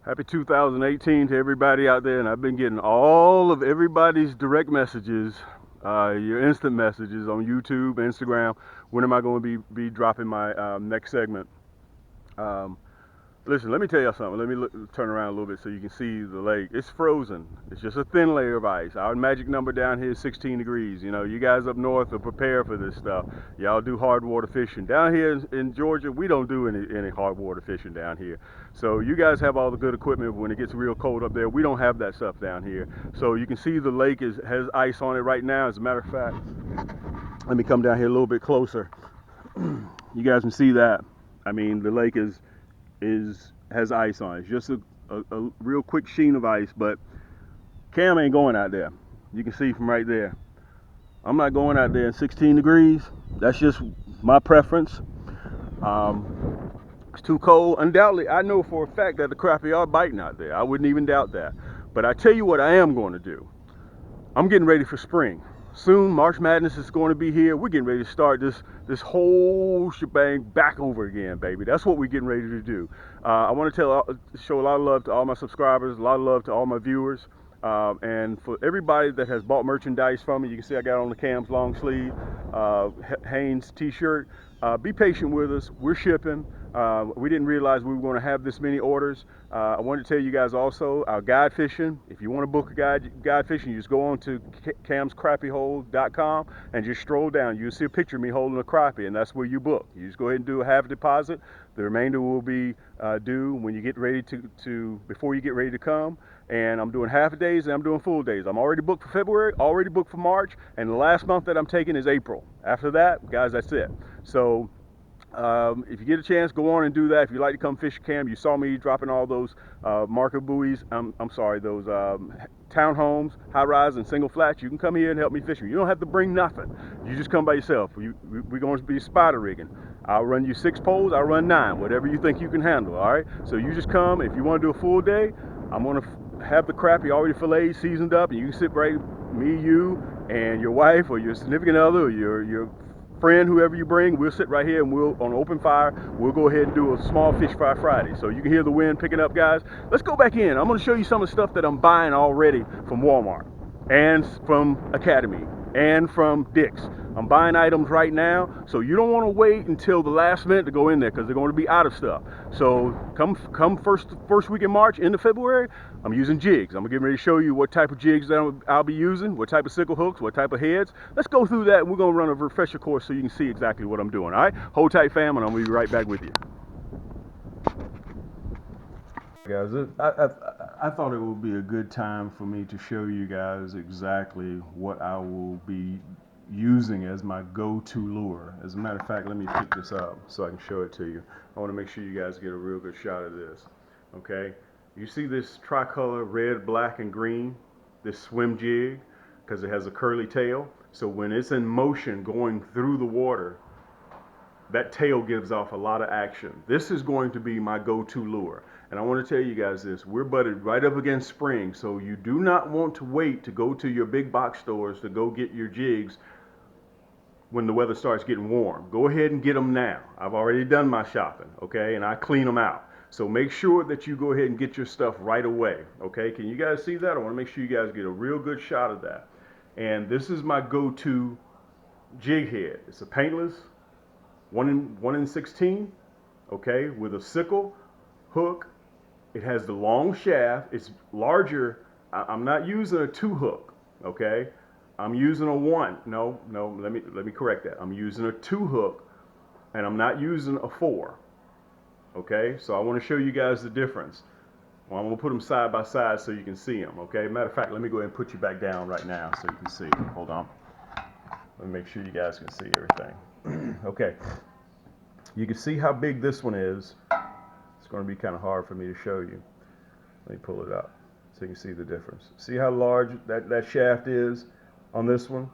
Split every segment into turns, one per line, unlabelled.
Happy 2018 to everybody out there, and I've been getting all of everybody's direct messages, your instant messages on YouTube, Instagram. When am I going to be dropping my next segment? Listen, let me tell you something. Let me turn around a little bit so you can see the lake. It's frozen. It's just a thin layer of ice. Our magic number down here is 16 degrees. You know, you guys up north are prepared for this stuff. Y'all do hard water fishing. Down here in Georgia, we don't do any hard water fishing down here. So you guys have all the good equipment. When it gets real cold up there, we don't have that stuff down here. So you can see the lake has ice on it right now. As a matter of fact, let me come down here a little bit closer. You guys can see that. I mean, the lake has ice on it. It's just a real quick sheen of ice, but Cam ain't going out there. You can see from right there. I'm not going out there in 16 degrees. That's just my preference. It's too cold. Undoubtedly, I know for a fact that the crappie are biting out there. I wouldn't even doubt that. But I tell you what I am going to do. I'm getting ready for spring. Soon, March Madness is going to be here. We're getting ready to start this whole shebang back over again, baby. That's what we're getting ready to do. I want to show a lot of love to all my subscribers, a lot of love to all my viewers, and for everybody that has bought merchandise from me. You can see I got on the Cam's long sleeve Hanes t-shirt. Be patient with us. We're shipping. We didn't realize we were going to have this many orders. I wanted to tell you guys also, our guide fishing. If you want to book a guide fishing, you just go on to camscrappiehole.com and just stroll down. You'll see a picture of me holding a crappie, and that's where you book. You just go ahead and do a half deposit. The remainder will be due when you get ready before you get ready to come. And I'm doing half days and I'm doing full days. I'm already booked for February, already booked for March, and the last month that I'm taking is April. After that, guys, that's it. So if you get a chance, go on and do that. If you like to come fish Cam, you saw me dropping all those marker buoys. I'm sorry, those townhomes, high rise, and single flats. You can come here and help me fish them. You don't have to bring nothing. You just come by yourself. We're going to be spider rigging. I'll run you 6 poles. I'll run 9, whatever you think you can handle. All right. So you just come. If you want to do a full day, I'm going to have the crappie already filleted, seasoned up, and you can sit right, me, you, and your wife or your significant other or your friend, whoever you bring. We'll sit right here and we'll, on open fire, we'll go ahead and do a small fish fry Friday. So you can hear the wind picking up, guys. Let's go back in. I'm going to show you some of the stuff that I'm buying already from Walmart and from Academy and from Dick's. I'm buying items right now, so you don't want to wait until the last minute to go in there because they're going to be out of stuff. So come first week in March into February, I'm using jigs. I'm getting ready to show you what type of jigs that I'll be using, what type of sickle hooks, what type of heads. Let's go through that, and we're going to run a refresher course so you can see exactly what I'm doing. All right, hold tight, fam, and I'm going to be right back with you. Guys, I thought it would be a good time for me to show you guys exactly what I will be using as my go-to lure. As a matter of fact, let me pick this up so I can show it to you. I want to make sure you guys get a real good shot of this. Okay, you see this tricolor red, black, and green, this swim jig, because it has a curly tail. So when it's in motion going through the water, that tail gives off a lot of action. This is going to be my go-to lure. And I want to tell you guys this, we're butted right up against spring, so you do not want to wait to go to your big box stores to go get your jigs when the weather starts getting warm. Go ahead and get them now. I've already done my shopping, okay, and I clean them out. So make sure that you go ahead and get your stuff right away, okay? Can you guys see that? I want to make sure you guys get a real good shot of that. And this is my go-to jig head. It's a paintless 1 in 16, okay, with a sickle hook. It has the long shaft. It's larger. I'm not using a 2 hook, okay? I'm using a 1. No, let me correct that. I'm using a 2 hook, and I'm not using a 4. Okay, so I want to show you guys the difference. Well, I'm gonna put them side by side so you can see them. Okay, matter of fact, let me go ahead and put you back down right now so you can see. Hold on. Let me make sure you guys can see everything. Okay, you can see how big this one is. It's going to be kind of hard for me to show you. Let me pull it up so you can see the difference. See how large that shaft is on this one?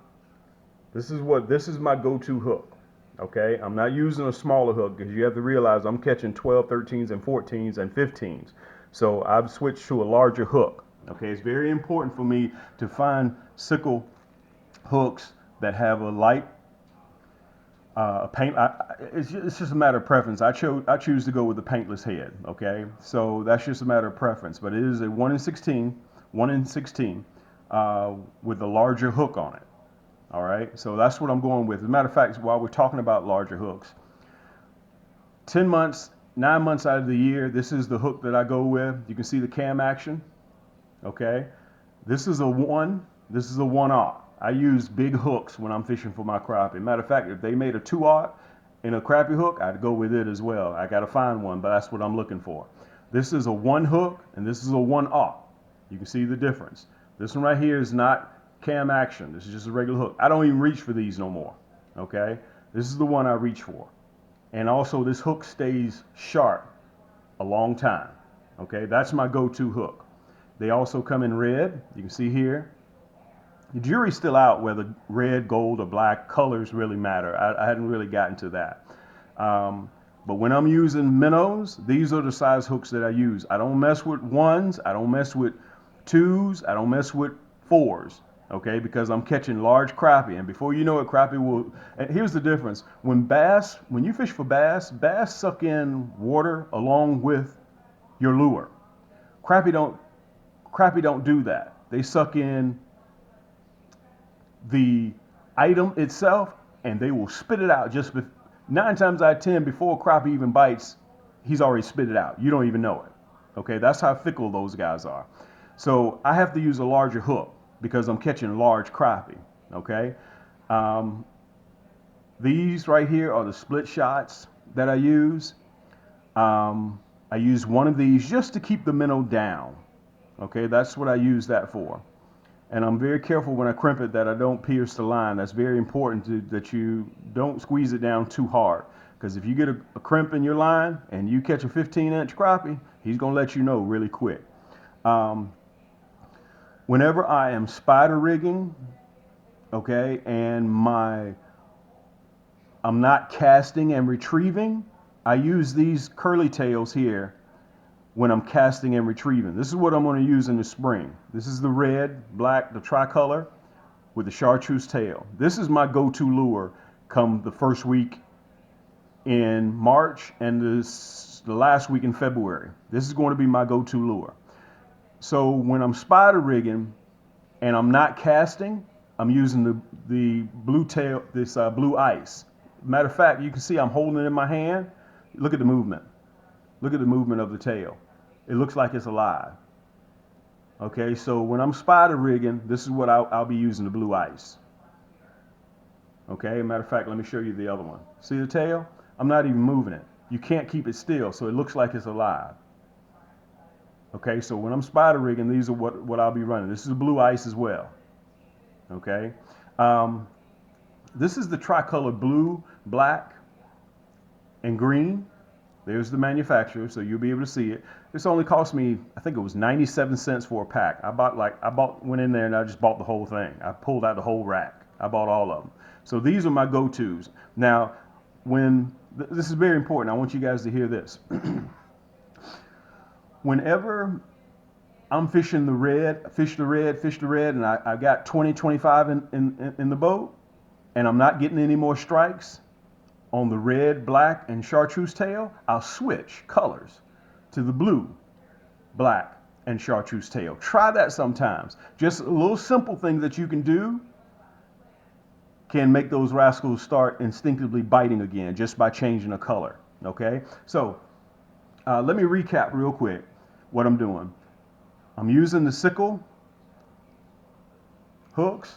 This is my go-to hook. Okay, I'm not using a smaller hook because you have to realize I'm catching 12, 13s, and 14s, and 15s. So I've switched to a larger hook. Okay, it's very important for me to find sickle hooks that have a light It's just a matter of preference. I choose to go with the paintless head. Okay, so that's just a matter of preference. But it is a 1 in 16, with a larger hook on it. All right, so that's what I'm going with. As a matter of fact, while we're talking about larger hooks, 10 months, 9 months out of the year, this is the hook that I go with. You can see the cam action. Okay, this is a 1. This is a 1/0. I use big hooks when I'm fishing for my crappie. Matter of fact, if they made a 2/0 in a crappie hook, I'd go with it as well. I gotta find one, but that's what I'm looking for. This is a 1 hook, and this is a 1/0. You can see the difference. This one right here is not cam action. This is just a regular hook. I don't even reach for these no more. Okay, this is the one I reach for. And also this hook stays sharp a long time. Okay, that's my go-to hook. They also come in red. You can see here. The jury's still out whether red, gold, or black colors really matter. I hadn't really gotten to that. But when I'm using minnows, these are the size hooks that I use. I don't mess with 1s. I don't mess with 2s. I don't mess with 4s. Okay, because I'm catching large crappie, and before you know it, crappie will. And here's the difference: when you fish for bass suck in water along with your lure. Crappie don't do that. They suck in the item itself, and they will spit it out. 9 times out of 10, before crappie even bites, he's already spit it out. You don't even know it. Okay, that's how fickle those guys are. So I have to use a larger hook because I'm catching large crappie. Okay, these right here are the split shots that I use. I use one of these just to keep the minnow down. Okay, that's what I use that for. And I'm very careful when I crimp it that I don't pierce the line. That's very important that you don't squeeze it down too hard. Because if you get a crimp in your line and you catch a 15-inch crappie, he's going to let you know really quick. Whenever I am spider rigging, okay, and I'm not casting and retrieving, I use these curly tails here when I'm casting and retrieving. This is what I'm going to use in the spring. This is the red, black, the tricolor with the chartreuse tail. This is my go-to lure come the first week in March and the last week in February. This is going to be my go-to lure. So when I'm spider rigging and I'm not casting, I'm using the blue tail, this blue ice. Matter of fact, you can see I'm holding it in my hand. Look at the movement. Look at the movement of the tail. It looks like it's alive. Okay, so when I'm spider rigging, this is what I'll be using, the blue ice. Okay, matter of fact, let me show you the other one. See the tail? I'm not even moving it. You can't keep it still, so it looks like it's alive. Okay, so when I'm spider rigging, these are what I'll be running. This is blue ice as well. Okay, this is the tricolor blue, black, and green. There's the manufacturer, so you'll be able to see it. This only cost me, I think it was 97 cents for a pack. Went in there and I just bought the whole thing. I pulled out the whole rack. I bought all of them. So these are my go-tos. Now, this is very important. I want you guys to hear this. Whenever I'm fishing the red, and I got 20, 25 in the boat, and I'm not getting any more strikes on the red, black, and chartreuse tail, I'll switch colors to the blue, black, and chartreuse tail. Try that sometimes. Just a little simple thing that you can do can make those rascals start instinctively biting again just by changing a color. Okay, so let me recap real quick what I'm doing. I'm using the sickle hooks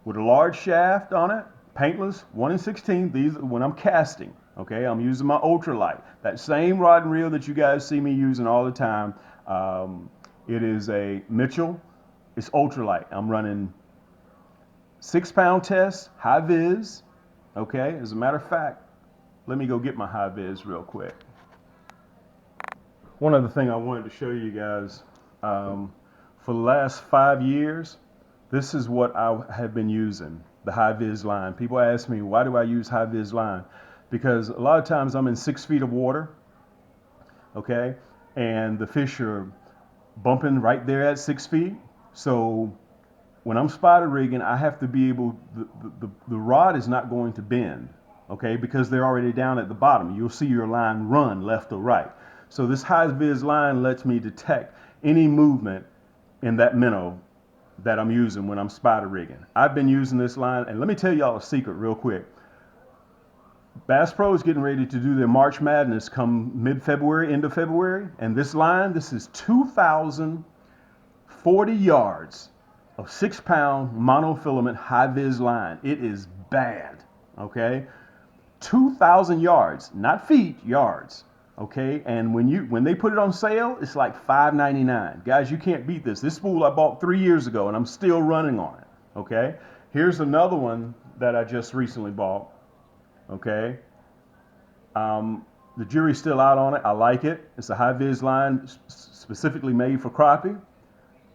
with a large shaft on it, paintless, 1 in 16. These when I'm casting. Okay, I'm using my ultralight, that same rod and reel that you guys see me using all the time. It is a Mitchell. It's ultralight. I'm running 6-pound test, high vis. Okay, as a matter of fact, let me go get my high vis real quick. One other thing I wanted to show you guys, for the last 5 years, this is what I have been using, the high vis line. People ask me, why do I use high vis line? Because a lot of times I'm in 6 feet of water, okay, and the fish are bumping right there at 6 feet. So when I'm spider rigging, I have to be able, the rod is not going to bend. okay, because they're already down at the bottom. You'll see your line run left or right. So this high vis line lets me detect any movement in that minnow that I'm using when I'm spider rigging. I've been using this line, and let me tell y'all a secret real quick. Bass Pro is getting ready to do their March Madness come mid-February, end of February, and this line, this is 2,040 yards of 6-pound monofilament high vis line. It is bad, okay? 2,000 yards, not feet, yards. Okay, and when they put it on sale, it's like $5.99. Guys, you can't beat this. This spool I bought 3 years ago, and I'm still running on it. Okay, here's another one that I just recently bought. Okay, the jury's still out on it. I like it. It's a high vis line specifically made for crappie.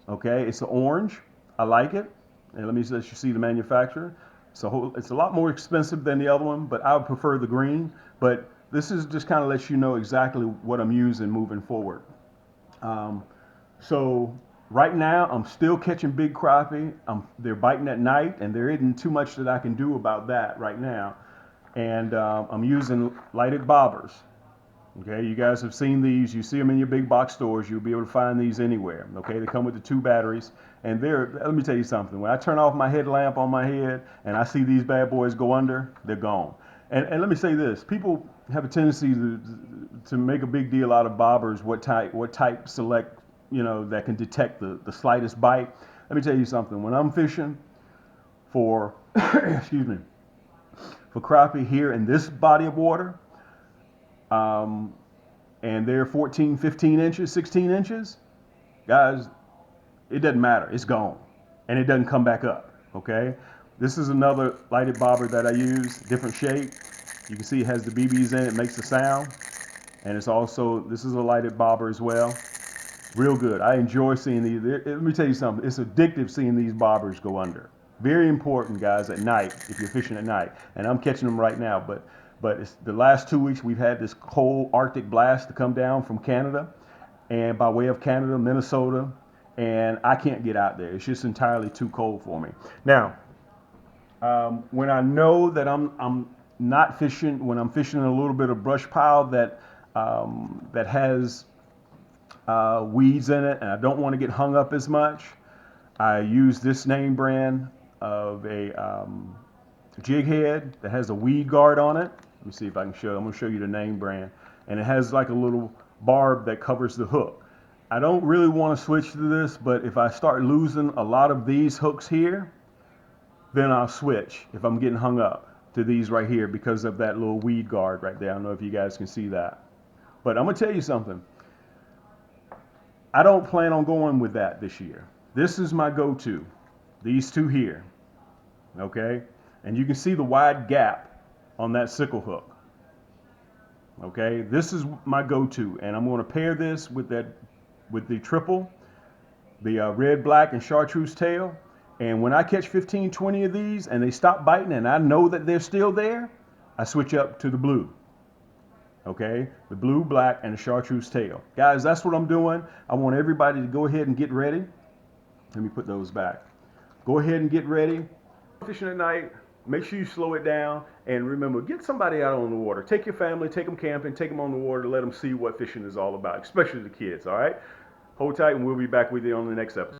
Okay, it's an orange. I like it. And let you see the manufacturer. It's a lot more expensive than the other one, but I would prefer the green. But this is just kind of lets you know exactly what I'm using moving forward. So right now I'm still catching big crappie. They're biting at night, and there isn't too much that I can do about that right now. And I'm using lighted bobbers. Okay, you guys have seen these. You see them in your big box stores. You'll be able to find these anywhere. Okay, they come with the 2 batteries. And let me tell you something. When I turn off my headlamp on my head and I see these bad boys go under, they're gone. And let me say this. People have a tendency to make a big deal out of bobbers, what type select, that can detect the slightest bite. Let me tell you something. When I'm fishing for, excuse me, for crappie here in this body of water, and they're 14, 15 inches, 16 inches, guys, it doesn't matter. It's gone. And it doesn't come back up, okay? This is another lighted bobber that I use, different shape. You can see it has the BBs in it, makes a sound. And this is a lighted bobber as well. Real good. I enjoy seeing these. Let me tell you something. It's addictive seeing these bobbers go under. Very important, guys, at night, if you're fishing at night. And I'm catching them right now, but it's the last 2 weeks we've had this cold Arctic blast to come down from Canada, and by way of Canada, Minnesota, and I can't get out there. It's just entirely too cold for me. Now, when I know that I'm not fishing, when I'm fishing in a little bit of brush pile that has weeds in it, and I don't want to get hung up as much, I use this name brand of a jig head that has a weed guard on it. Let me see if I can show. I'm going to show you the name brand, and it has like a little barb that covers the hook. I don't really want to switch to this, but if I start losing a lot of these hooks here, then I'll switch if I'm getting hung up to these right here because of that little weed guard right there. I don't know if you guys can see that, but I'm going to tell you something. I don't plan on going with that this year. This is my go-to. These two here, okay? And you can see the wide gap on that sickle hook. Okay, this is my go-to, and I'm going to pair this with the triple, the red, black, and chartreuse tail. And when I catch 15, 20 of these and they stop biting and I know that they're still there, I switch up to the blue. Okay, the blue, black, and the chartreuse tail. Guys, that's what I'm doing. I want everybody to go ahead and get ready. Let me put those back. Go ahead and get ready. Fishing at night. Make sure you slow it down, and remember, get somebody out on the water. Take your family, take them camping, take them on the water, let them see what fishing is all about, especially the kids, all right? Hold tight, and we'll be back with you on the next episode.